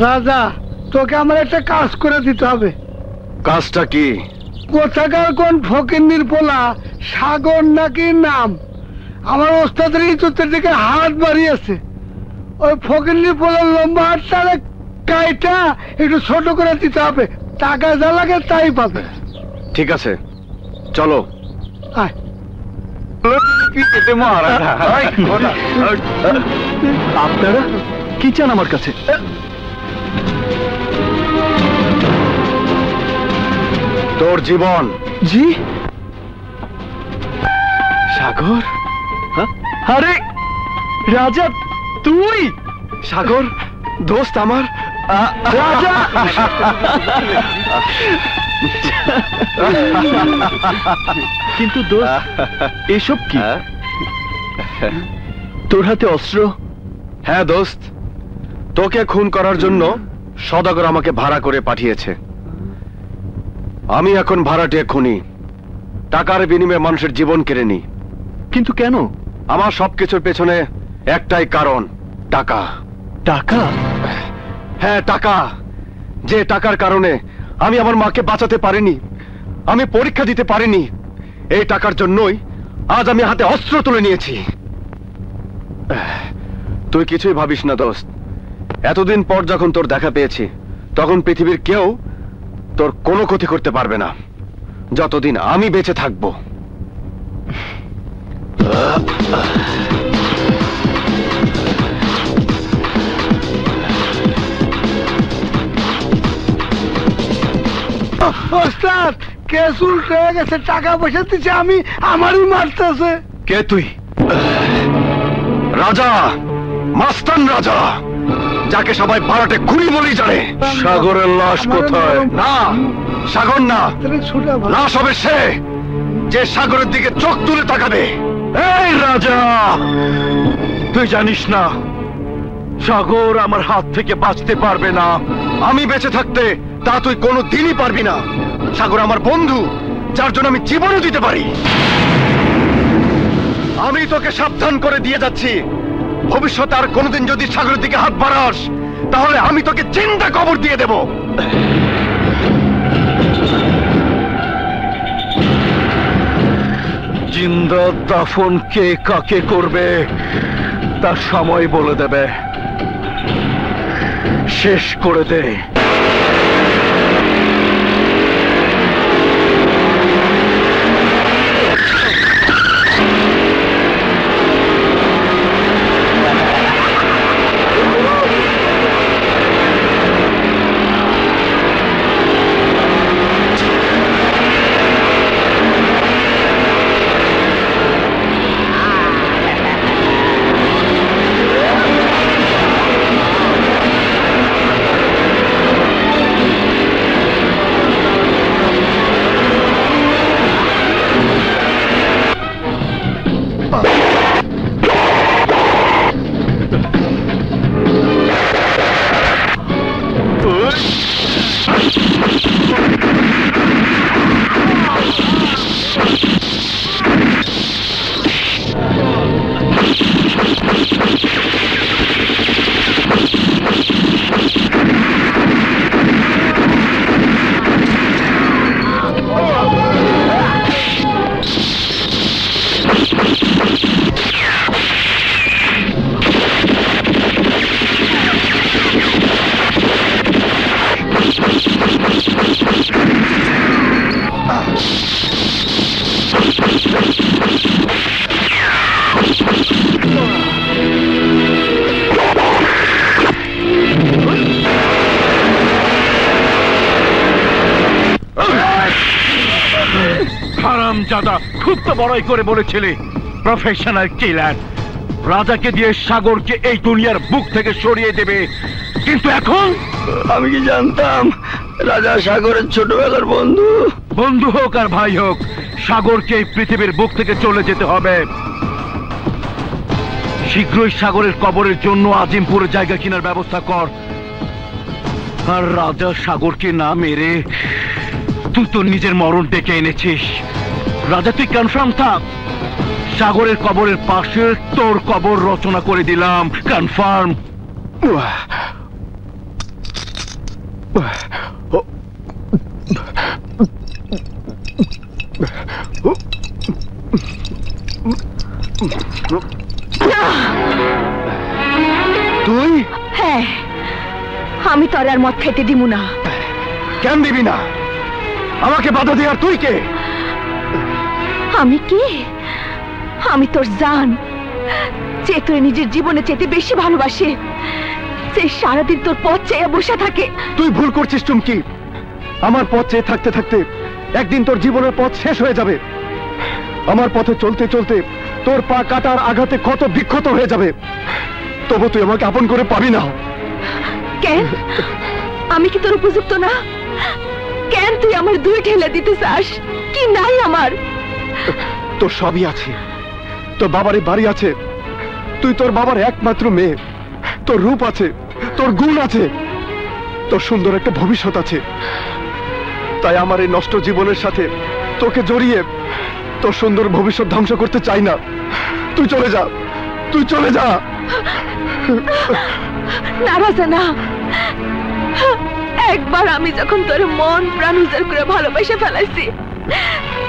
রাজা, তোকে আমার একটা কাজ করে দিতে হবে। কাজটা কি? কোথাকার কোন ফকিন্নির পোলা সাগর নাকি নাম, আমার ওস্তাদের ইজ্জতের দিকে হাত বাড়িয়েছে। ওই ফকিন্নির পোলার লম্বা হাতটা কাইটা একটু ছোট করে দিতে হবে, টাকা যা লাগে তাই পাবে। ঠিক আছে, চলো। আয়। আপনারা কি চান আমার কাছে? তোর জীবন। জি সাগর? আরে রাজা তুই? সাগর দোস্ত আমার। রাজা কিন্তু দোস্ত এসব কি? তোর হাতে অস্ত্র? হ্যাঁ দোস্ত, তোকে খুন করার জন্য সওদাগর আমাকে ভাড়া করে পাঠিয়েছে। আমি এখন ভাড়াটিয়া খুনি, টাকার বিনিময়ে মানুষের জীবন কেড়ে নি। কিন্তু কেন? আমার সবকিছুর পেছনে একটাই কারণ, টাকা। টাকা? হ্যাঁ টাকা। যে টাকার কারণে আমি আমার মাকে বাঁচাতে পারিনি, আমি পরীক্ষা দিতে পারিনি, এই টাকার জন্যই আজ আমি হাতে অস্ত্র তুলে নিয়েছি। তুই কিছুই ভাবিস না দোস্ত, এতদিন পর যখন তোর দেখা পেয়েছি তখন পৃথিবীর কেউ তোর কোনো ক্ষতি করতে পারবে না, যতদিন আমি বেঁচে থাকবো। ওস্তাদ, কেস উল্টে হয়ে গেছে, টাকা পয়সা দিচ্ছে আমি, আমারই মারতেছে। কে তুই? রাজা, মাস্তান রাজা, যাকে সবাই ভাড়াটে খুনি বলেই জানে। সাগরের লাশ কোথায়? না, সাগর না, লাশ হবে সে যে সাগরের দিকে চোখ তুলে তাকাবে। এই রাজা, তুই জানিস না সাগর আমার হাত থেকে বাঁচতে পারবে না। আমি বেঁচে থাকতে তা তুই কোনো দিনই পারবি না। সাগর আমার বন্ধু, যার জন্য আমি জীবনও দিতে পারি। আমি তোকে সাবধান করে দিয়ে যাচ্ছি, ভবিষ্যতে আর কোনোদিন যদি সাগরের দিকে হাত বাড়াস তাহলে আমি তোকে জিন্দা কবর দিয়ে দেব। জিন্দা দাফন কে কাকে করবে তার সময় বলে দেবে। শেষ করে দে। হারামজাদা, খুব তো বড়াই করে বলেছিলি প্রফেশনাল কিলার। রাজাকে দিয়ে সাগরকে এই দুনিয়ার বুক থেকে সরিয়ে দেবে, কিন্তু এখন আমি কি জানতাম রাজা সাগরের ছোটবেলার বন্ধু। বন্ধু হোক আর ভাই হোক, সাগরকে এই পৃথিবীর বুক থেকে চলে যেতে হবে। শীঘ্রই সাগরের কবরের জন্য আজিমপুরে জায়গা কেনার ব্যবস্থা কর। আর রাজা সাগরকে না মেরে তুই তোর নিজের মরণ ডেকে এনেছিস। রাজা তুই কনফার্ম থাক, সাগরের কবরের পাশে তোর কবর রচনা করে দিলাম, কনফার্ম। তুই? হ্যাঁ, আমি তোর আর মদ খাইতে দিব না। কেন দিবি না? আমাকে বাধা দেওয়ার তুই কে? আমি কি? আমি তোর জান, যে তোর নিজের জীবনে চেতে বেশি ভালোবাসে, যে সারাদিন তোর পথ চেয়ে বসে থাকে। তুই ভুল করছিস চুমকি। আমার পথ চেয়ে থাকতে থাকতে একদিন তোর জীবনের পথ শেষ হয়ে যাবে। আমার পথে চলতে চলতে তোর পা কাটার আঘাতে ক্ষত বিক্ষত হয়ে যাবে, তবু তুই আমাকে আপন করে পাবি না। কেন? আমি কি তোর উপযুক্ত না? কেন তুই আমার দুই ঠেলে দিতে চাস? কি নাই আমার? তোর সবই আছে। তোর বাবারই বাড়ি আছে, তুই তোর বাবার একমাত্র মেয়ে, তোর রূপ আছে, তোর গুণ আছে, তোর সুন্দর একটা ভবিষ্যৎ আছে। তাই আমার এই নষ্ট জীবনের সাথে তোকে জড়িয়ে তোর সুন্দর ভবিষ্যৎ ধ্বংস করতে চাই না। তুই চলে যা, তুই চলে যা। না রাজা, না। একবার আমি যখন তোর মন প্রাণ উজাড় করে ভালোবাসে ফেলাইছি,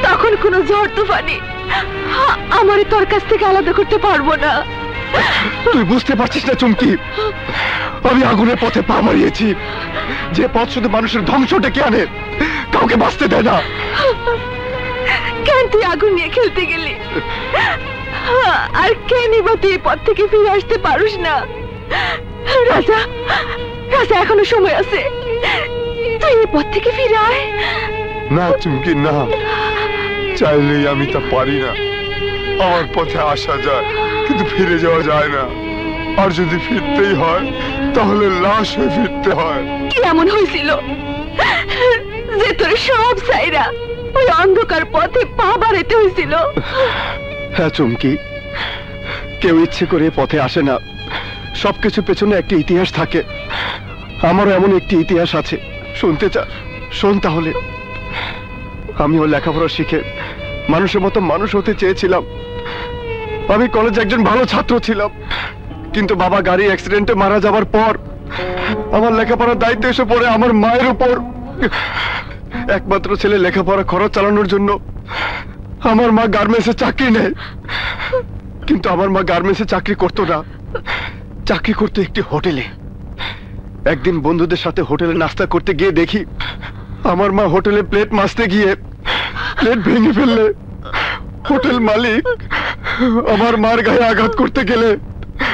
তখন কোনো ঝড় তুফানি আমারে তোর কাছ থেকে আলাদা করতে পারবো না। তুই বুঝতে পারছিস না চুমকি, আমি আগুনের পথে পা মারিয়েছি, যে পথ শুধু মানুষের ধ্বংস ডেকে আনে, কাউকে বাঁচতে দেয় না। কেন তুই আগুন নিয়ে খেলতে গেলি? আর কেনই বা তুই এই পথ থেকে ফিরে আসতে পারিস না? রাজা, রাজা, এখনো সময় আছে, তুই এই পথ থেকে ফিরে আয়। না চুমকি, না, চাইলেই আমি তা পারি না। আমার পথে আসা যায়, কিন্তু ফিরে যাওয়া যায় না। আর যদি ফিরতেই হয়, তাহলে লাশ হয়ে ফিরতে হয়। কি এমন হয়েছিল যে তোর সব সাইরা ওই অন্ধকার পথে পা বাড়াইতে হয়েছিল? হ্যাঁ চুমকি, কেউ ইচ্ছে করে পথে আসে না, সবকিছু পেছনে একটা ইতিহাস থাকে। আমারও এমন একটি ইতিহাস আছে, শুনতে চা? শোন তাহলে। আমিও লেখাপড়া শিখে মানুষের মতো মানুষ হতে চেয়েছিলাম। আমি কলেজে একজন ভালো ছাত্র ছিলাম, কিন্তু বাবা গাড়ি অ্যাক্সিডেন্টে মারা যাবার পর আমার লেখাপড়ার দায়িত্ব এসে পড়ে আমার মায়ের উপর। একমাত্র ছেলে লেখাপড়া খরচ চালানোর জন্য আমার মা গার্মেন্টসে চাকরি নেয়, কিন্তু আমার মা গার্মেন্টসে চাকরি করতো না, চাকরি করতো একটি হোটেলে। একদিন বন্ধুদের সাথে হোটেলে নাস্তা করতে গিয়ে দেখি আমার মা হোটেলে প্লেট মাজতে গিয়ে প্লেট ভেঙে ফেললে হোটেল মালিক আমার মার গায়ে আঘাত করতে গেলে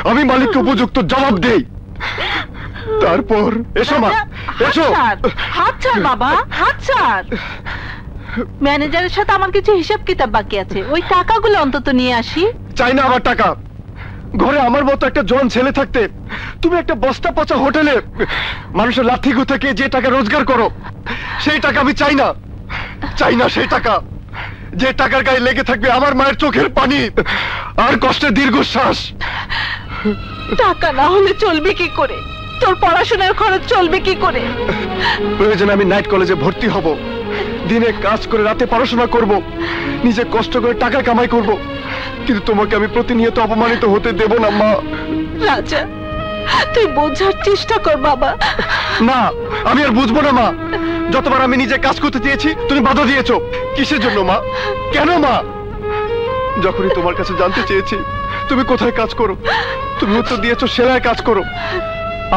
আমি মালিককে উপযুক্ত জবাব দেই। তারপর এসো মা, এসো। হাত ছাড় বাবা, হাত ছাড়। ম্যানেজারের সাথে আমার কিছু হিসাব কিতাব বাকি আছে, ওই টাকাগুলো অন্তত নিয়ে আসি। চাই না আমার টাকা। ঘরে আমার মতো একটা জন ছেলে থাকতে তুমি একটা বস্তা পচা হোটেলে মানুষের লাথি থেকে যে টাকা রোজগার করো, সেই টাকা আমি চাই না। চাই না সেই টাকা, যে টাকার গায়ে লেগে থাকবে আমার মায়ের চোখের পানি আর কষ্টের দীর্ঘশ্বাস। টাকা না হলে চলবে কি করে? তোর পড়াশোনার খরচ চলবে কি করে? প্রয়োজনে আমি নাইট কলেজে ভর্তি হব, দিনে কাজ করে রাতে পড়াশোনা করব, নিজে কষ্ট করে টাকা কামাই করব, কিন্তু তোমাকে আমি প্রতিনিয়ত অপমানিত হতে দেব না মা। রাজা, তুই বোঝার চেষ্টা কর বাবা। না, আমি আর বুঝবো না মা। যতবার আমি নিজে কাজ করতে চেয়েছি তুমি বাধা দিয়েছো। কিসের জন্য মা? কেন মা? যখনই তোমার কাছে জানতে চেয়েছি তুমি কোথায় কাজ করো, তুমি উত্তর দিয়েছো সেলাই কাজ করো।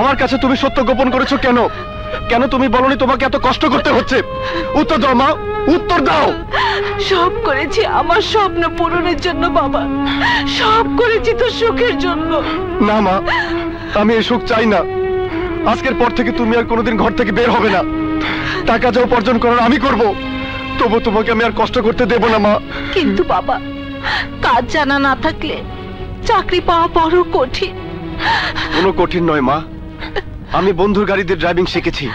আমার কাছে তুমি সত্য গোপন করেছো কেন? কেন তুমি বলনি তোমাকে এত কষ্ট করতে হচ্ছে? উত্তর দাও মা, উত্তর দাও। সব করেছি আমার স্বপ্ন পূরণের জন্য বাবা, সব করেছি তোর সুখের জন্য। না মা, আমি এই সুখ চাই না। আজকের পর থেকে তুমি আর কোনোদিন ঘর থেকে বের হবে না। টাকা যা উপার্জন করার আমি করব, তবু তোমাকে আমি আর কষ্ট করতে দেব না মা। কিন্তু বাবা, কাজ জানা না থাকলে চাকরি পাওয়া বড় কঠিন। কোনো কঠিন নয় মা, আমি বন্ধুর গাড়িতে ড্রাইভিং শিখেছি,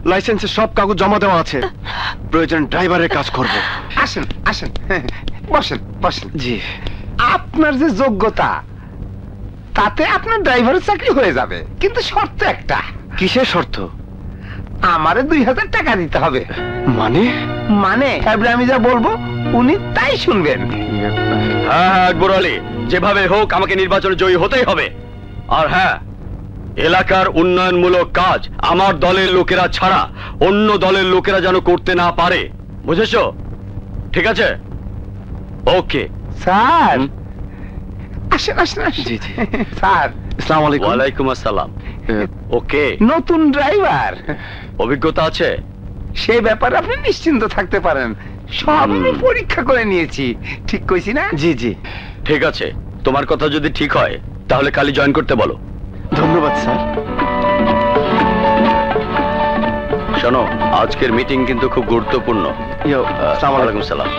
লাইসেন্সের সব কাগজ জমা দেওয়া আছে। প্রয়োজন ড্রাইভারের কাজ করব। আসেন আসেন, বসেন বসেন। জি। আপনার যে যোগ্যতা, তাতে আপনার ড্রাইভারের চাকরি হয়ে যাবে, কিন্তু শর্ত একটা। কিসের শর্ত? আমারে 2000 টাকা দিতে হবে। মানে? মানে এবারে আমি যা বলবো উনি তাই শুনবেন। হ্যাঁ আকবর আলী, যেভাবে হোক আমাকে নির্বাচনে জয়ী হতেই হবে। আর হ্যাঁ, এলাকার উন্নয়নমূলক কাজ আমার দলের লোকেরা ছাড়া অন্য দলের লোকেরা যেন করতে না পারে, বুঝেছো? ঠিক আছে, ওকে। স্যার আসেন আসেন আসেন। জি, জি। স্যার আসসালামু আলাইকুম। ওয়ালাইকুম আসসালাম। ওকে, নতুন ড্রাইভার, অভিজ্ঞতা আছে? সেই ব্যাপারে আপনি নিশ্চিন্ত থাকতে পারেন, সব আমি পরীক্ষা করে নিয়েছি। ঠিক কইছি না? জি জি, ঠিক আছে। তোমার কথা যদি ঠিক হয় তাহলে কালই জয়েন করতে বলো। ধন্যবাদ স্যার। শোনো, আজকের মিটিং কিন্তু খুব গুরুত্বপূর্ণ। আসসালামু আলাইকুম। সালাম।